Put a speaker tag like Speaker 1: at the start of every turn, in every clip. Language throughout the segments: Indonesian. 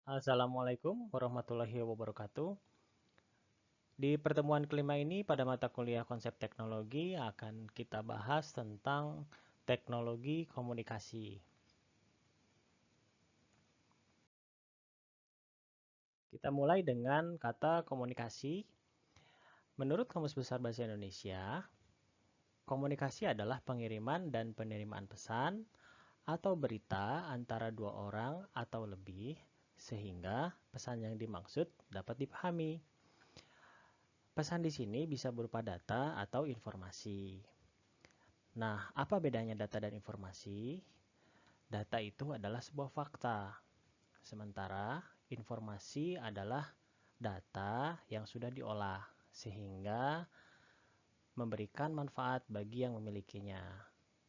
Speaker 1: Assalamualaikum warahmatullahi wabarakatuh. Di pertemuan kelima ini pada mata kuliah konsep teknologi akan kita bahas tentang teknologi komunikasi. Kita mulai dengan kata komunikasi. Menurut Kamus Besar Bahasa Indonesia, komunikasi adalah pengiriman dan penerimaan pesan atau berita antara dua orang atau lebih sehingga pesan yang dimaksud dapat dipahami. Pesan di sini bisa berupa data atau informasi. Nah, apa bedanya data dan informasi? Data itu adalah sebuah fakta, sementara informasi adalah data yang sudah diolah, sehingga memberikan manfaat bagi yang memilikinya.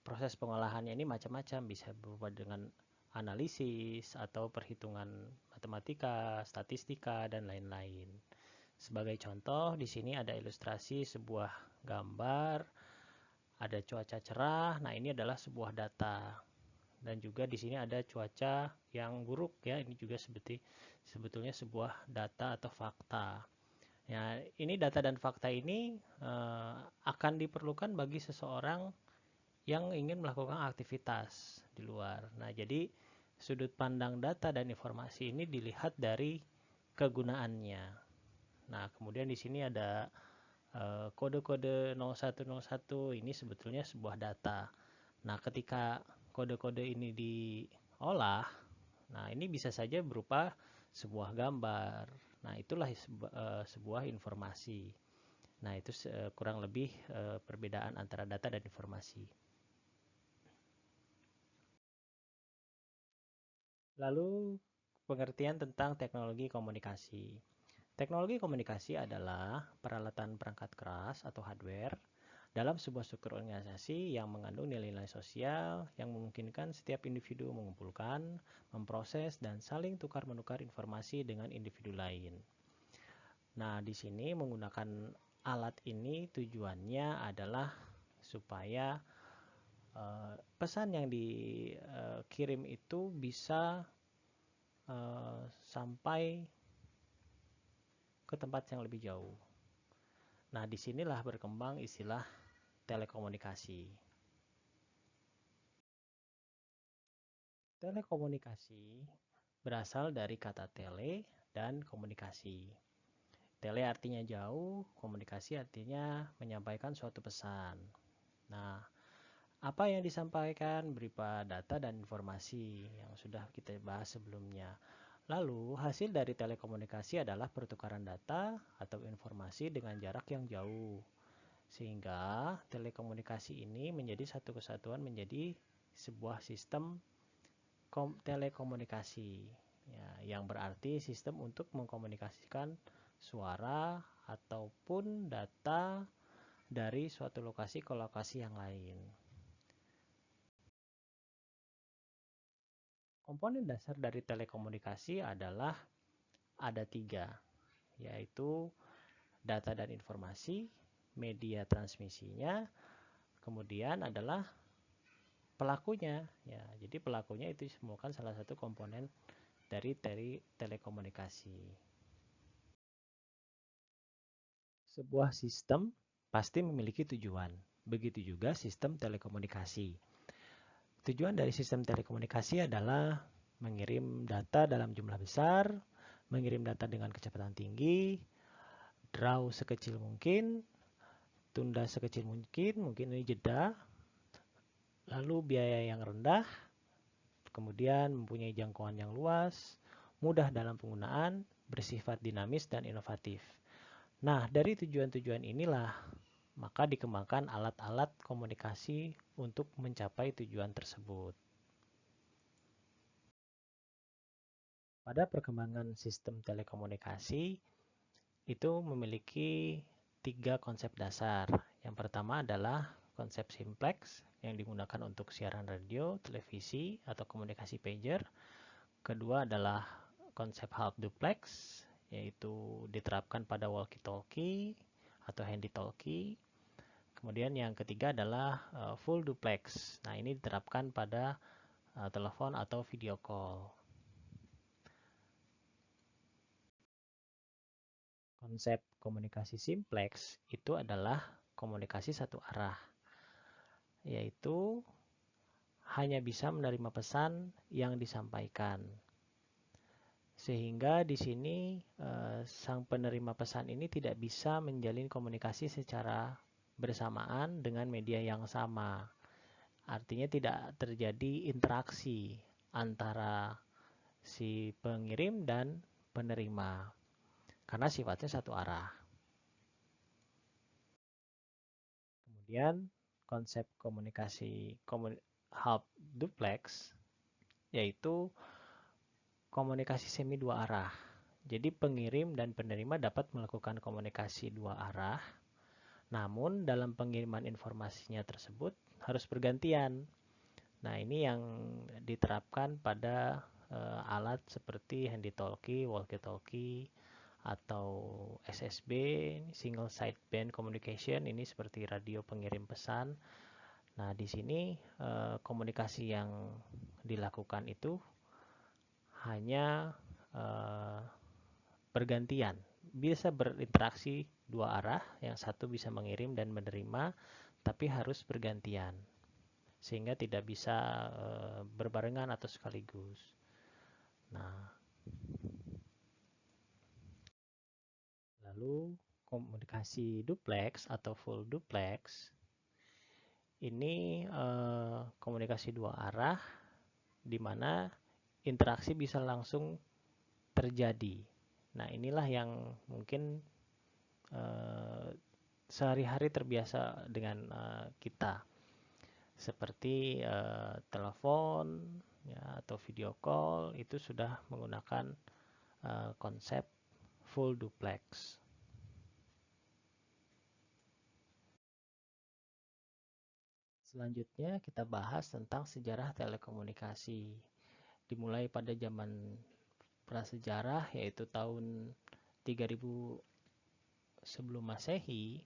Speaker 1: Proses pengolahannya ini macam-macam, bisa berupa dengan analisis atau perhitungan matematika, statistika, dan lain-lain. Sebagai contoh, di sini ada ilustrasi sebuah gambar, ada cuaca cerah. Nah, ini adalah sebuah data. Dan juga di sini ada cuaca yang buruk ya. Ini juga sebetulnya sebuah data atau fakta. Ya, ini data dan fakta ini akan diperlukan bagi seseorang yang ingin melakukan aktivitas di luar. Nah, jadi sudut pandang data dan informasi ini dilihat dari kegunaannya. Nah, kemudian di sini ada kode-kode 0101 ini sebetulnya sebuah data. Nah, ketika kode-kode ini diolah, nah ini bisa saja berupa sebuah gambar. Nah, itulah sebuah informasi. Nah, itu kurang lebih perbedaan antara data dan informasi. Lalu, pengertian tentang teknologi komunikasi. Teknologi komunikasi adalah peralatan perangkat keras atau hardware dalam sebuah struktur organisasi yang mengandung nilai-nilai sosial yang memungkinkan setiap individu mengumpulkan, memproses, dan saling tukar-menukar informasi dengan individu lain. Nah, di sini menggunakan alat ini tujuannya adalah supaya pesan yang dikirim itu bisa sampai ke tempat yang lebih jauh. Nah, disinilah berkembang istilah telekomunikasi. Telekomunikasi berasal dari kata tele dan komunikasi. Tele artinya jauh, komunikasi artinya menyampaikan suatu pesan. Nah, apa yang disampaikan berupa data dan informasi yang sudah kita bahas sebelumnya. Lalu, hasil dari telekomunikasi adalah pertukaran data atau informasi dengan jarak yang jauh. Sehingga telekomunikasi ini menjadi satu kesatuan menjadi sebuah sistem telekomunikasi. Ya, yang berarti sistem untuk mengkomunikasikan suara ataupun data dari suatu lokasi ke lokasi yang lain. Komponen dasar dari telekomunikasi adalah ada 3, yaitu data dan informasi, media transmisinya, kemudian adalah pelakunya. Ya, jadi pelakunya itu merupakan salah satu komponen dari telekomunikasi. Sebuah sistem pasti memiliki tujuan. Begitu juga sistem telekomunikasi. Tujuan dari sistem telekomunikasi adalah mengirim data dalam jumlah besar, mengirim data dengan kecepatan tinggi, draw sekecil mungkin, tunda sekecil mungkin ini jeda, lalu biaya yang rendah, kemudian mempunyai jangkauan yang luas, mudah dalam penggunaan, bersifat dinamis dan inovatif. Nah, dari tujuan-tujuan inilah maka dikembangkan alat-alat komunikasi untuk mencapai tujuan tersebut. Pada perkembangan sistem telekomunikasi, itu memiliki 3 konsep dasar. Yang pertama adalah konsep simplex yang digunakan untuk siaran radio, televisi, atau komunikasi pager. Kedua adalah konsep half duplex, yaitu diterapkan pada walkie-talkie atau handy-talkie. Kemudian yang ketiga adalah full duplex. Nah, ini diterapkan pada telepon atau video call. Konsep komunikasi simplex itu adalah komunikasi satu arah, yaitu hanya bisa menerima pesan yang disampaikan. Sehingga di sini sang penerima pesan ini tidak bisa menjalin komunikasi secara bersamaan dengan media yang sama. Artinya tidak terjadi interaksi antara si pengirim dan penerima karena sifatnya satu arah. Kemudian konsep komunikasi half duplex yaitu komunikasi semi dua arah. Jadi pengirim dan penerima dapat melakukan komunikasi dua arah, namun dalam pengiriman informasinya tersebut harus bergantian. Nah, ini yang diterapkan pada alat seperti handy-talkie, walkie-talkie, atau SSB, single sideband communication, ini seperti radio pengirim pesan. Nah, di sini komunikasi yang dilakukan itu hanya bergantian, bisa berinteraksi dua arah, yang satu bisa mengirim dan menerima, tapi harus bergantian, sehingga tidak bisa berbarengan atau sekaligus. Nah, lalu komunikasi duplex atau full duplex, ini komunikasi dua arah, di mana interaksi bisa langsung terjadi. Nah, inilah yang mungkin sehari-hari terbiasa dengan kita, seperti telepon ya, atau video call, itu sudah menggunakan konsep full duplex. Selanjutnya kita bahas tentang sejarah telekomunikasi. Dimulai pada zaman prasejarah, yaitu tahun 3000 sebelum Masehi,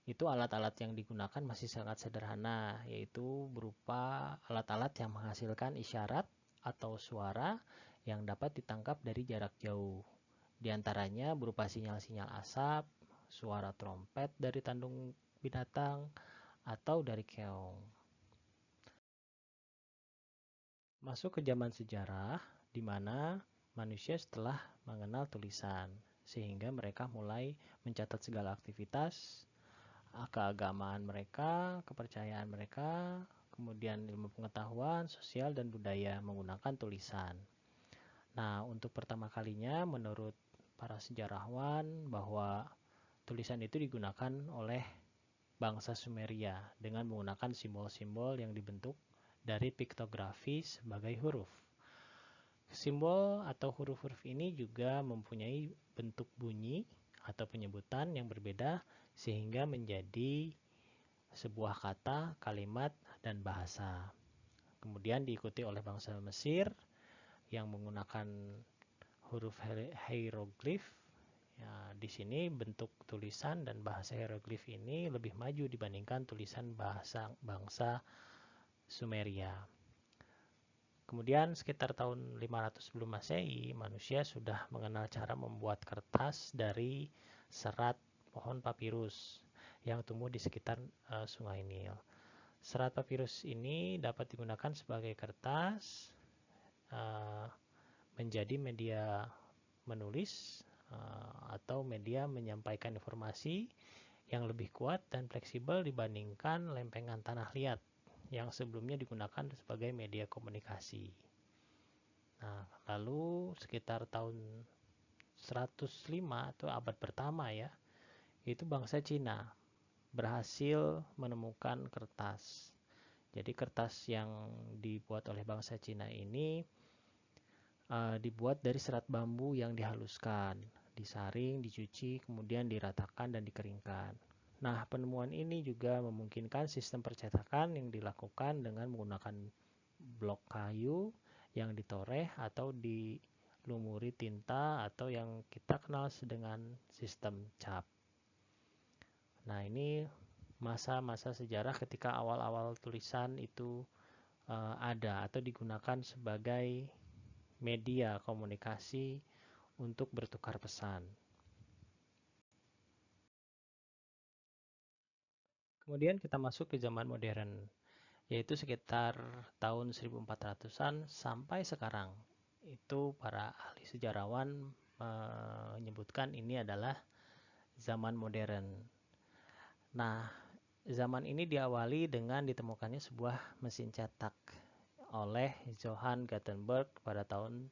Speaker 1: itu alat-alat yang digunakan masih sangat sederhana, yaitu berupa alat-alat yang menghasilkan isyarat atau suara yang dapat ditangkap dari jarak jauh. Di antaranya berupa sinyal-sinyal asap, suara trompet dari tandung binatang, atau dari keong. Masuk ke zaman sejarah, di mana manusia setelah mengenal tulisan, sehingga mereka mulai mencatat segala aktivitas, keagamaan mereka, kepercayaan mereka, kemudian ilmu pengetahuan, sosial, dan budaya menggunakan tulisan. Nah, untuk pertama kalinya menurut para sejarawan bahwa tulisan itu digunakan oleh bangsa Sumeria dengan menggunakan simbol-simbol yang dibentuk dari piktografi sebagai huruf. Simbol atau huruf-huruf ini juga mempunyai bentuk bunyi atau penyebutan yang berbeda sehingga menjadi sebuah kata, kalimat, dan bahasa. Kemudian diikuti oleh bangsa Mesir yang menggunakan huruf hieroglif. Ya, di sini bentuk tulisan dan bahasa hieroglif ini lebih maju dibandingkan tulisan bahasa bangsa Sumeria. Kemudian sekitar tahun 500 sebelum Masehi, manusia sudah mengenal cara membuat kertas dari serat pohon papirus yang tumbuh di sekitar Sungai Nil. Serat papirus ini dapat digunakan sebagai kertas, menjadi media menulis, atau media menyampaikan informasi yang lebih kuat dan fleksibel dibandingkan lempengan tanah liat yang sebelumnya digunakan sebagai media komunikasi. Nah, lalu sekitar tahun 105 atau abad pertama ya, itu bangsa Cina berhasil menemukan kertas. Jadi kertas yang dibuat oleh bangsa Cina ini dibuat dari serat bambu yang dihaluskan, disaring, dicuci, kemudian diratakan dan dikeringkan. Nah, penemuan ini juga memungkinkan sistem percetakan yang dilakukan dengan menggunakan blok kayu yang ditoreh atau dilumuri tinta atau yang kita kenal dengan sistem cap. Nah, ini masa-masa sejarah ketika awal-awal tulisan itu ada atau digunakan sebagai media komunikasi untuk bertukar pesan. Kemudian kita masuk ke zaman modern, yaitu sekitar tahun 1400-an sampai sekarang. Itu para ahli sejarawan menyebutkan ini adalah zaman modern. Nah, zaman ini diawali dengan ditemukannya sebuah mesin cetak oleh Johann Gutenberg pada tahun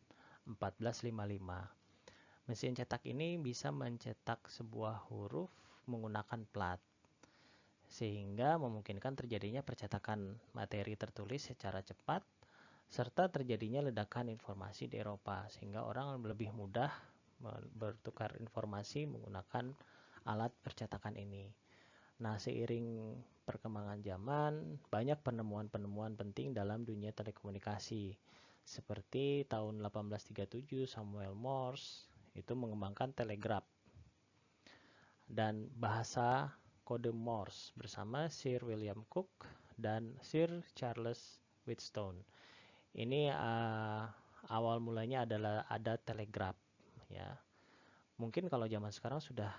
Speaker 1: 1455. Mesin cetak ini bisa mencetak sebuah huruf menggunakan plat, sehingga memungkinkan terjadinya percetakan materi tertulis secara cepat serta terjadinya ledakan informasi di Eropa, sehingga orang lebih mudah bertukar informasi menggunakan alat percetakan ini. Nah, seiring perkembangan zaman, banyak penemuan-penemuan penting dalam dunia telekomunikasi. Seperti tahun 1837 Samuel Morse itu mengembangkan telegraf dan bahasa kode Morse bersama Sir William Cook dan Sir Charles Wheatstone. Ini awal mulanya adalah ada telegraf, ya. Mungkin kalau zaman sekarang sudah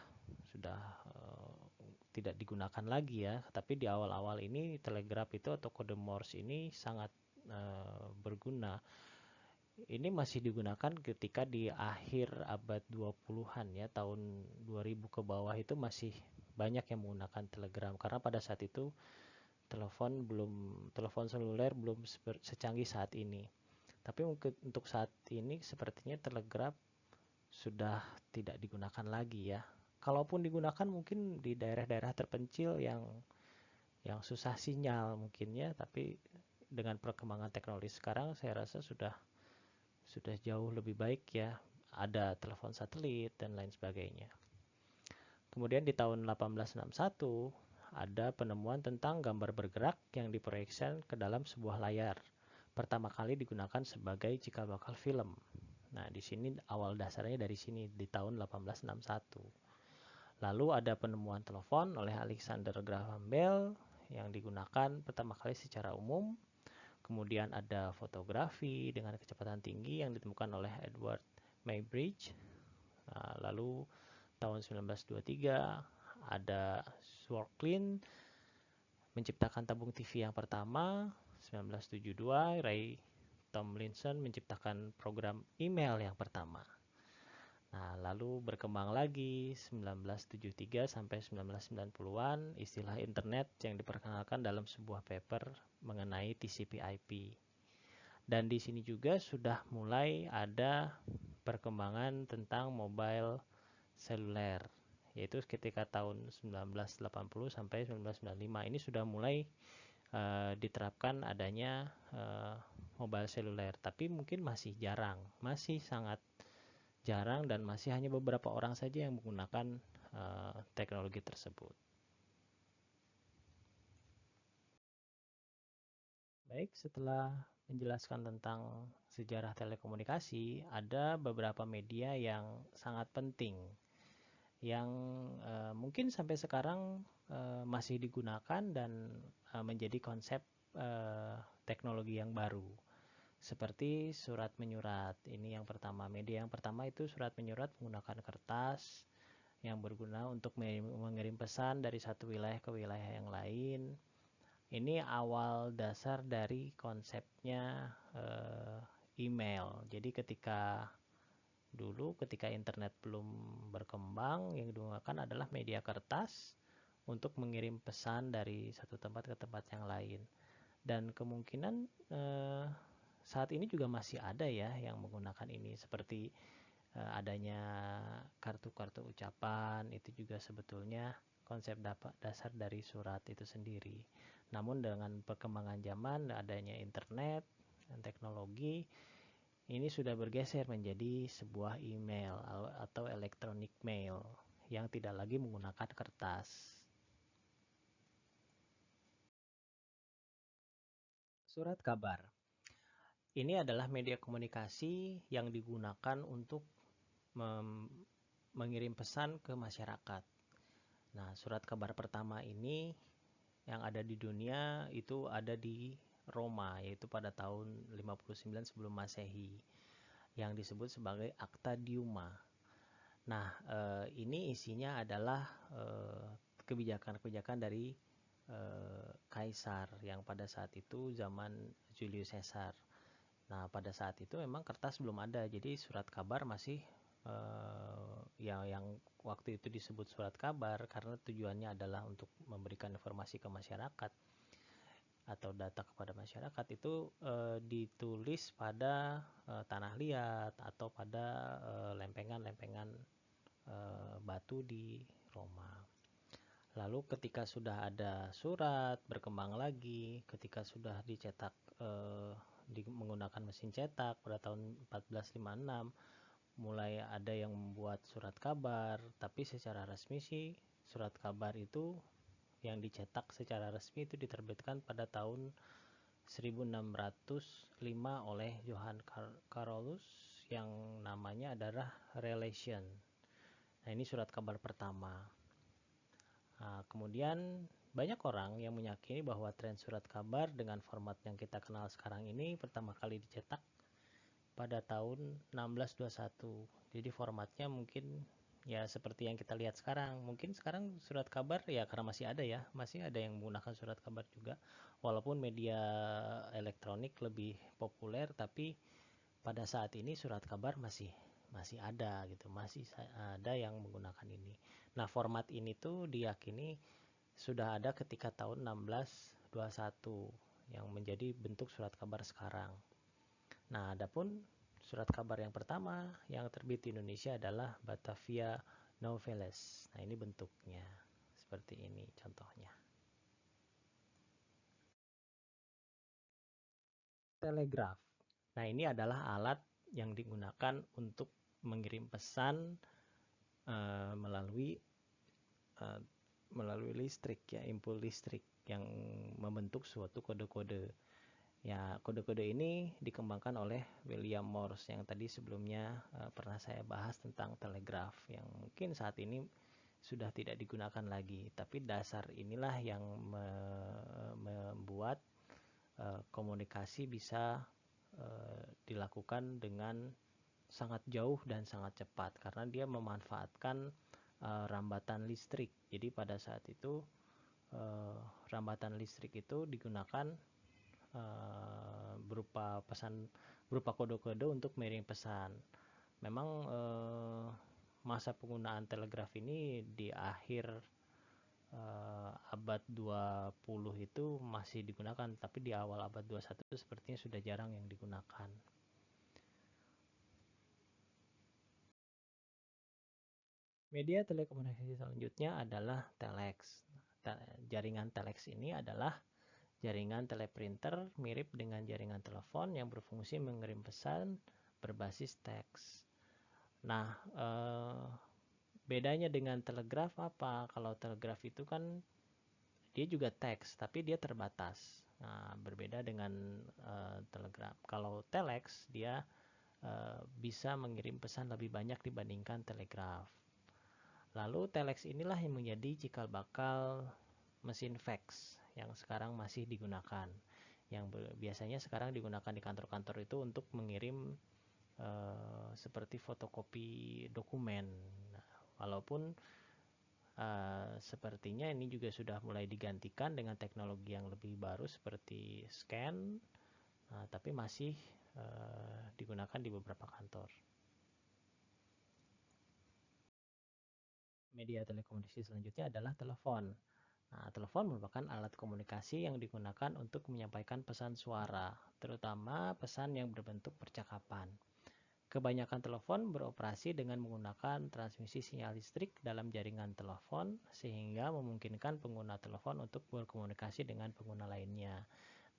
Speaker 1: tidak digunakan lagi ya, tapi di awal-awal ini telegraf itu atau kode Morse ini sangat berguna. Ini masih digunakan ketika di akhir abad 20-an ya, tahun 2000 ke bawah itu masih banyak yang menggunakan telegram karena pada saat itu telepon seluler belum secanggih saat ini. Tapi untuk saat ini sepertinya telegraf sudah tidak digunakan lagi ya. Kalaupun digunakan mungkin di daerah-daerah terpencil yang susah sinyal mungkin ya, tapi dengan perkembangan teknologi sekarang saya rasa sudah jauh lebih baik ya. Ada telepon satelit dan lain sebagainya. Kemudian di tahun 1861 ada penemuan tentang gambar bergerak yang diproyeksikan ke dalam sebuah layar. Pertama kali digunakan sebagai cikal bakal film. Nah, di sini awal dasarnya dari sini di tahun 1861. Lalu ada penemuan telepon oleh Alexander Graham Bell yang digunakan pertama kali secara umum. Kemudian ada fotografi dengan kecepatan tinggi yang ditemukan oleh Edward Muybridge. Nah, lalu tahun 1923 ada Swarklin menciptakan tabung TV yang pertama. 1972 Ray Tomlinson menciptakan program email yang pertama. Nah, lalu berkembang lagi 1973 sampai 1990-an istilah internet yang diperkenalkan dalam sebuah paper mengenai TCP/IP. Dan di sini juga sudah mulai ada perkembangan tentang mobile seluler, yaitu ketika tahun 1980 sampai 1995 ini sudah mulai diterapkan adanya mobile seluler, tapi mungkin masih sangat jarang dan masih hanya beberapa orang saja yang menggunakan teknologi tersebut. Baik, setelah menjelaskan tentang sejarah telekomunikasi, ada beberapa media yang sangat penting yang mungkin sampai sekarang masih digunakan dan menjadi konsep teknologi yang baru. Seperti surat menyurat. Ini yang pertama. Media yang pertama itu surat menyurat menggunakan kertas yang berguna untuk mengirim pesan dari satu wilayah ke wilayah yang lain. Ini awal dasar dari konsepnya email. Jadi ketika internet belum berkembang, yang digunakan adalah media kertas untuk mengirim pesan dari satu tempat ke tempat yang lain. Dan kemungkinan saat ini juga masih ada ya yang menggunakan ini, seperti adanya kartu-kartu ucapan, itu juga sebetulnya konsep dasar dari surat itu sendiri. Namun dengan perkembangan zaman, adanya internet dan teknologi, ini sudah bergeser menjadi sebuah email atau electronic mail yang tidak lagi menggunakan kertas. Surat kabar. Ini adalah media komunikasi yang digunakan untuk mengirim pesan ke masyarakat. Nah, surat kabar pertama ini yang ada di dunia itu ada di Roma, yaitu pada tahun 59 sebelum Masehi, yang disebut sebagai Acta Diuma. Nah, ini isinya adalah kebijakan-kebijakan dari kaisar yang pada saat itu zaman Julius Caesar. Nah, pada saat itu memang kertas belum ada, jadi surat kabar masih yang waktu itu disebut surat kabar karena tujuannya adalah untuk memberikan informasi ke masyarakat atau data kepada masyarakat itu ditulis pada tanah liat atau pada lempengan-lempengan batu di Roma. Lalu ketika sudah ada surat berkembang lagi, ketika sudah dicetak menggunakan mesin cetak pada tahun 1456, mulai ada yang membuat surat kabar, tapi secara resmi sih surat kabar itu yang dicetak secara resmi itu diterbitkan pada tahun 1605 oleh Johann Carolus yang namanya adalah Relation. Nah, ini surat kabar pertama. Nah, kemudian banyak orang yang meyakini bahwa tren surat kabar dengan format yang kita kenal sekarang ini pertama kali dicetak pada tahun 1621. Jadi formatnya mungkin ya seperti yang kita lihat sekarang. Mungkin sekarang surat kabar ya karena masih ada yang menggunakan surat kabar juga. Walaupun media elektronik lebih populer, tapi pada saat ini surat kabar masih ada gitu, masih ada yang menggunakan ini. Nah, format ini tuh diyakini sudah ada ketika tahun 1621 yang menjadi bentuk surat kabar sekarang. Nah, adapun surat kabar yang pertama yang terbit di Indonesia adalah Batavia Noveles. Nah, ini bentuknya seperti ini contohnya. Telegraf. Nah, ini adalah alat yang digunakan untuk mengirim pesan melalui listrik ya, impul listrik yang membentuk suatu kode-kode. Ya, kode-kode ini dikembangkan oleh William Morse yang tadi sebelumnya pernah saya bahas tentang telegraf yang mungkin saat ini sudah tidak digunakan lagi. Tapi dasar inilah yang membuat komunikasi bisa dilakukan dengan sangat jauh dan sangat cepat karena dia memanfaatkan rambatan listrik. Jadi pada saat itu rambatan listrik itu digunakan berupa kode-kode untuk mengirim pesan. Memang masa penggunaan telegraf ini di akhir abad 20 itu masih digunakan, tapi di awal abad 21 sepertinya sudah jarang yang digunakan. Media telekomunikasi selanjutnya adalah telex. Jaringan telex ini adalah jaringan teleprinter mirip dengan jaringan telepon yang berfungsi mengirim pesan berbasis teks. Nah, bedanya dengan telegraf apa? Kalau telegraf itu kan dia juga teks, tapi dia terbatas. Nah, berbeda dengan telegraf. Kalau telex dia bisa mengirim pesan lebih banyak dibandingkan telegraf. Lalu telex inilah yang menjadi cikal bakal mesin fax yang sekarang masih digunakan. Yang biasanya sekarang digunakan di kantor-kantor itu untuk mengirim seperti fotokopi dokumen. Nah, walaupun sepertinya ini juga sudah mulai digantikan dengan teknologi yang lebih baru seperti scan, tapi masih digunakan di beberapa kantor. Media telekomunikasi selanjutnya adalah telepon. Nah, telepon merupakan alat komunikasi yang digunakan untuk menyampaikan pesan suara, terutama pesan yang berbentuk percakapan. Kebanyakan telepon beroperasi dengan menggunakan transmisi sinyal listrik dalam jaringan telepon, sehingga memungkinkan pengguna telepon untuk berkomunikasi dengan pengguna lainnya.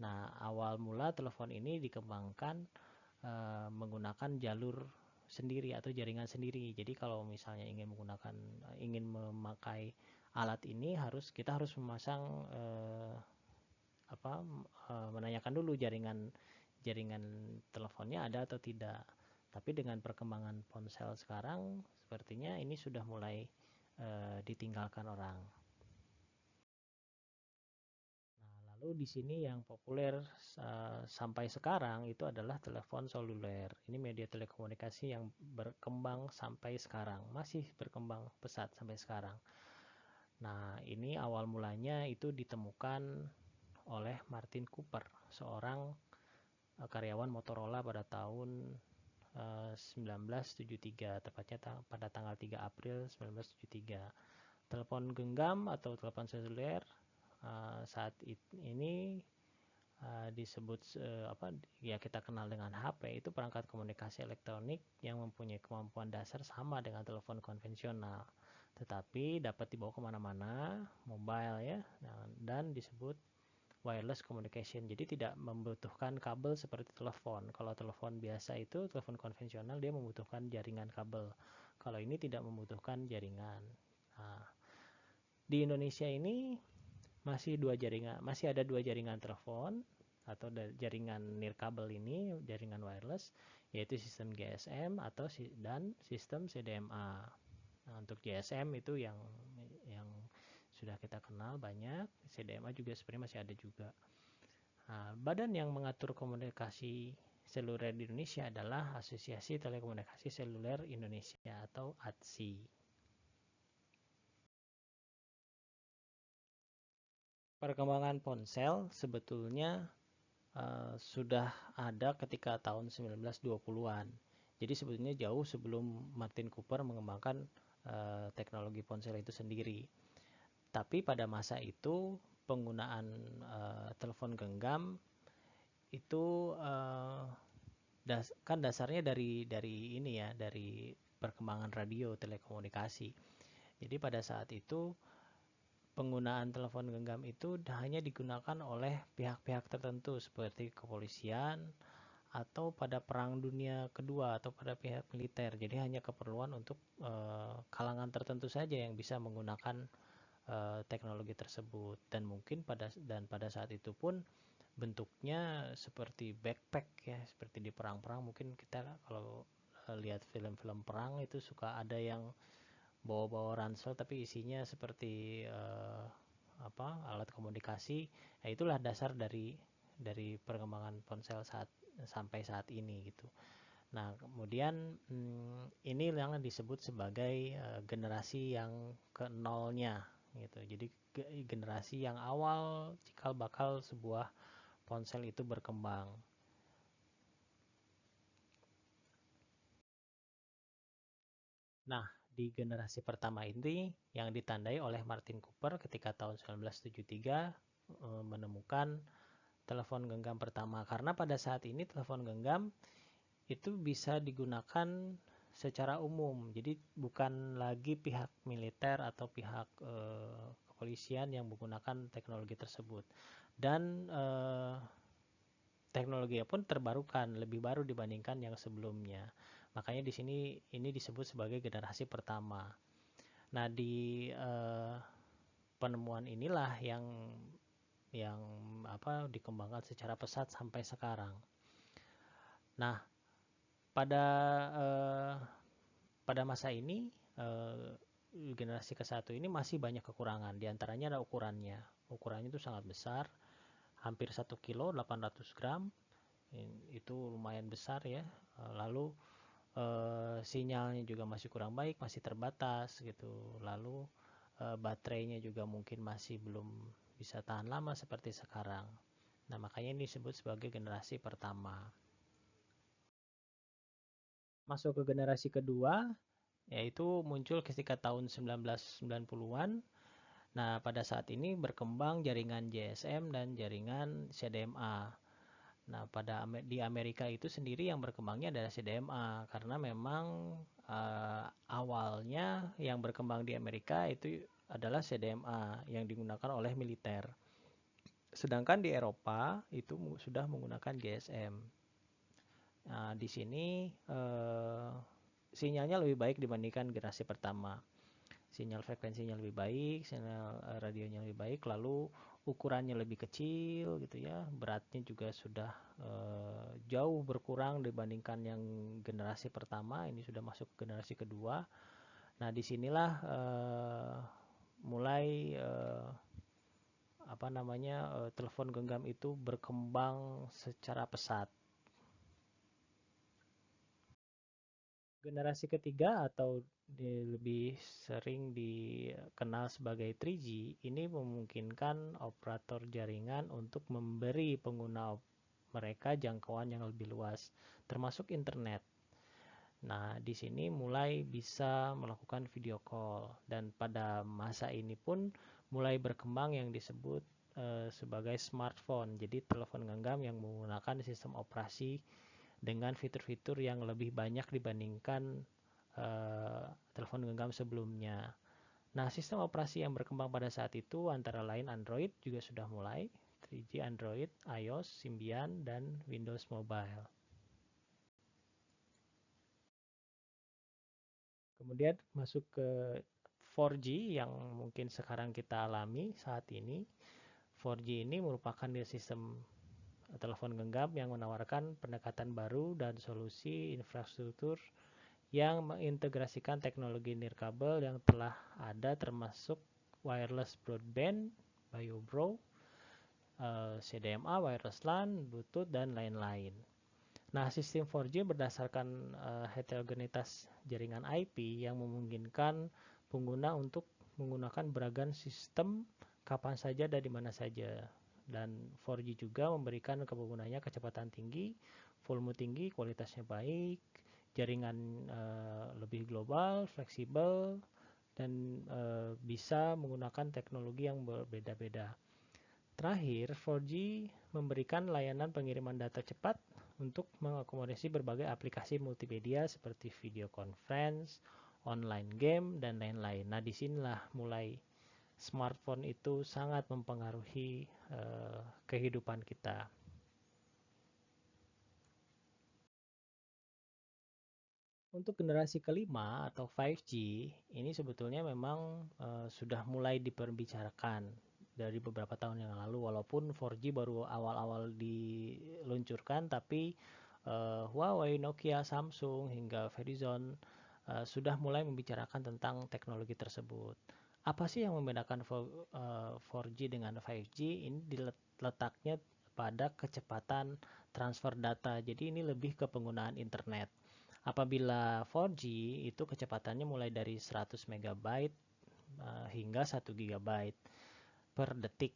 Speaker 1: Nah, awal mula telepon ini dikembangkan menggunakan jalur sendiri atau jaringan sendiri. Jadi kalau misalnya ingin memakai alat ini kita harus memasang menanyakan dulu jaringan teleponnya ada atau tidak. Tapi dengan perkembangan ponsel sekarang sepertinya ini sudah mulai ditinggalkan orang. Lalu di sini yang populer sampai sekarang itu adalah telepon seluler. Ini media telekomunikasi yang berkembang sampai sekarang, masih berkembang pesat sampai sekarang. Nah, ini awal mulanya itu ditemukan oleh Martin Cooper, seorang karyawan Motorola pada tahun 1973, tepatnya pada tanggal 3 April 1973. Telepon genggam atau telepon seluler saat ini disebut apa ya, kita kenal dengan HP, itu perangkat komunikasi elektronik yang mempunyai kemampuan dasar sama dengan telepon konvensional, tetapi dapat dibawa kemana-mana, mobile ya, dan disebut wireless communication. Jadi tidak membutuhkan kabel seperti telepon. Kalau telepon biasa itu, telepon konvensional, dia membutuhkan jaringan kabel. Kalau ini tidak membutuhkan jaringan. Nah, di Indonesia ini masih ada dua jaringan telepon atau jaringan nirkabel ini, jaringan wireless, yaitu sistem GSM dan sistem CDMA. Nah, untuk GSM itu yang sudah kita kenal banyak, CDMA juga sebenarnya masih ada juga. Nah, badan yang mengatur komunikasi seluler di Indonesia adalah Asosiasi Telekomunikasi Seluler Indonesia atau ATSI. Perkembangan ponsel sebetulnya sudah ada ketika tahun 1920-an. Jadi sebetulnya jauh sebelum Martin Cooper mengembangkan teknologi ponsel itu sendiri. Tapi pada masa itu penggunaan telepon genggam itu kan dasarnya dari ini ya, dari perkembangan radio telekomunikasi. Jadi pada saat itu penggunaan telepon genggam itu hanya digunakan oleh pihak-pihak tertentu seperti kepolisian atau pada Perang Dunia Kedua atau pada pihak militer. Jadi hanya keperluan untuk kalangan tertentu saja yang bisa menggunakan teknologi tersebut, dan mungkin pada saat itu pun bentuknya seperti backpack ya, seperti di perang-perang. Mungkin kita kalau lihat film-film perang itu suka ada yang bawa-bawa ransel tapi isinya seperti alat komunikasi. Nah, itulah dasar dari perkembangan ponsel sampai saat ini gitu. Nah, kemudian ini yang disebut sebagai generasi yang ke nolnya gitu. Jadi generasi yang awal cikal bakal sebuah ponsel itu berkembang. Nah, di generasi pertama ini yang ditandai oleh Martin Cooper ketika tahun 1973 menemukan telepon genggam pertama. Karena pada saat ini telepon genggam itu bisa digunakan secara umum. Jadi bukan lagi pihak militer atau pihak kepolisian yang menggunakan teknologi tersebut. Dan teknologinya pun terbarukan, lebih baru dibandingkan yang sebelumnya. Makanya di sini ini disebut sebagai generasi pertama. Nah, di penemuan inilah yang dikembangkan secara pesat sampai sekarang. Nah, pada eh, pada masa ini generasi ke-1 ini masih banyak kekurangan. Di antaranya ada ukurannya. Ukurannya itu sangat besar, hampir 1 kilo 800 gram. Itu lumayan besar ya. Lalu sinyalnya juga masih kurang baik, masih terbatas gitu. Lalu baterainya juga mungkin masih belum bisa tahan lama seperti sekarang. Nah, makanya ini disebut sebagai generasi pertama. Masuk ke generasi kedua, yaitu muncul ketika tahun 1990-an. Nah, pada saat ini berkembang jaringan GSM dan jaringan CDMA. Nah, di Amerika itu sendiri yang berkembangnya adalah CDMA, karena memang awalnya yang berkembang di Amerika itu adalah CDMA yang digunakan oleh militer. Sedangkan di Eropa itu sudah menggunakan GSM. Nah, di sini sinyalnya lebih baik dibandingkan generasi pertama. Sinyal frekuensinya lebih baik, sinyal radionya lebih baik, lalu ukurannya lebih kecil gitu ya, beratnya juga sudah jauh berkurang dibandingkan yang generasi pertama. Ini sudah masuk ke generasi kedua. Nah, disinilah mulai telepon genggam itu berkembang secara pesat. Generasi ketiga atau lebih sering dikenal sebagai 3G ini memungkinkan operator jaringan untuk memberi pengguna mereka jangkauan yang lebih luas, termasuk internet. Nah, di sini mulai bisa melakukan video call dan pada masa ini pun mulai berkembang yang disebut sebagai smartphone. Jadi telepon genggam yang menggunakan sistem operasi dengan fitur-fitur yang lebih banyak dibandingkan telepon genggam sebelumnya. Nah, sistem operasi yang berkembang pada saat itu antara lain Android juga sudah mulai, 3G Android, iOS, Symbian, dan Windows Mobile. Kemudian masuk ke 4G yang mungkin sekarang kita alami saat ini. 4G ini merupakan sistem telepon genggam yang menawarkan pendekatan baru dan solusi infrastruktur yang mengintegrasikan teknologi nirkabel yang telah ada termasuk wireless broadband, BioBro, CDMA, wireless LAN, Bluetooth, dan lain-lain. Nah, sistem 4G berdasarkan heterogenitas jaringan IP yang memungkinkan pengguna untuk menggunakan beragam sistem kapan saja dan di mana saja. Dan 4G juga memberikan ke penggunanya kecepatan tinggi, volume tinggi, kualitasnya baik, jaringan lebih global, fleksibel, dan bisa menggunakan teknologi yang berbeda-beda. Terakhir, 4G memberikan layanan pengiriman data cepat untuk mengakomodasi berbagai aplikasi multimedia seperti video conference, online game, dan lain-lain. Nah, disinilah mulai smartphone itu sangat mempengaruhi kehidupan kita. Untuk generasi kelima atau 5G, ini sebetulnya memang sudah mulai diperbicarakan dari beberapa tahun yang lalu, walaupun 4G baru awal-awal diluncurkan, tapi Huawei, Nokia, Samsung, hingga Verizon sudah mulai membicarakan tentang teknologi tersebut. Apa sih yang membedakan 4G dengan 5G? Ini letaknya pada kecepatan transfer data, jadi ini lebih ke penggunaan internet. Apabila 4G itu kecepatannya mulai dari 100 MB hingga 1 GB per detik.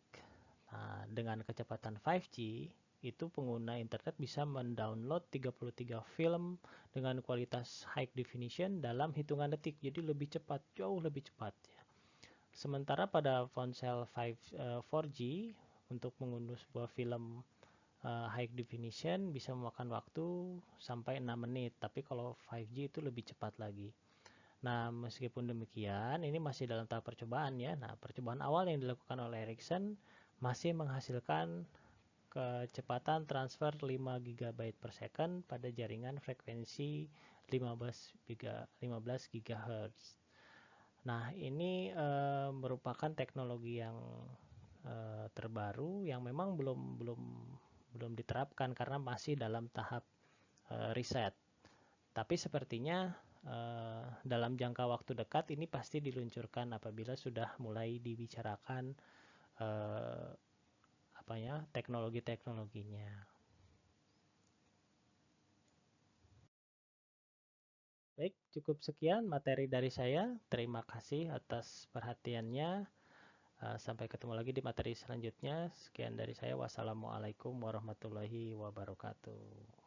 Speaker 1: Nah, dengan kecepatan 5G itu pengguna internet bisa mendownload 33 film dengan kualitas high definition dalam hitungan detik. Jadi lebih cepat, jauh lebih cepat. Sementara pada ponsel 4G untuk mengunduh sebuah film high definition bisa memakan waktu sampai 6 menit, tapi kalau 5G itu lebih cepat lagi. Nah, meskipun demikian, ini masih dalam tahap percobaan ya. Nah, percobaan awal yang dilakukan oleh Ericsson masih menghasilkan kecepatan transfer 5 GB per second pada jaringan frekuensi 15 GHz. Nah, ini merupakan teknologi yang terbaru yang memang belum diterapkan karena masih dalam tahap riset. Tapi sepertinya dalam jangka waktu dekat ini pasti diluncurkan apabila sudah mulai dibicarakan teknologi-teknologinya. Baik, cukup sekian materi dari saya. Terima kasih atas perhatiannya. Sampai ketemu lagi di materi selanjutnya. Sekian dari saya. Wassalamualaikum warahmatullahi wabarakatuh.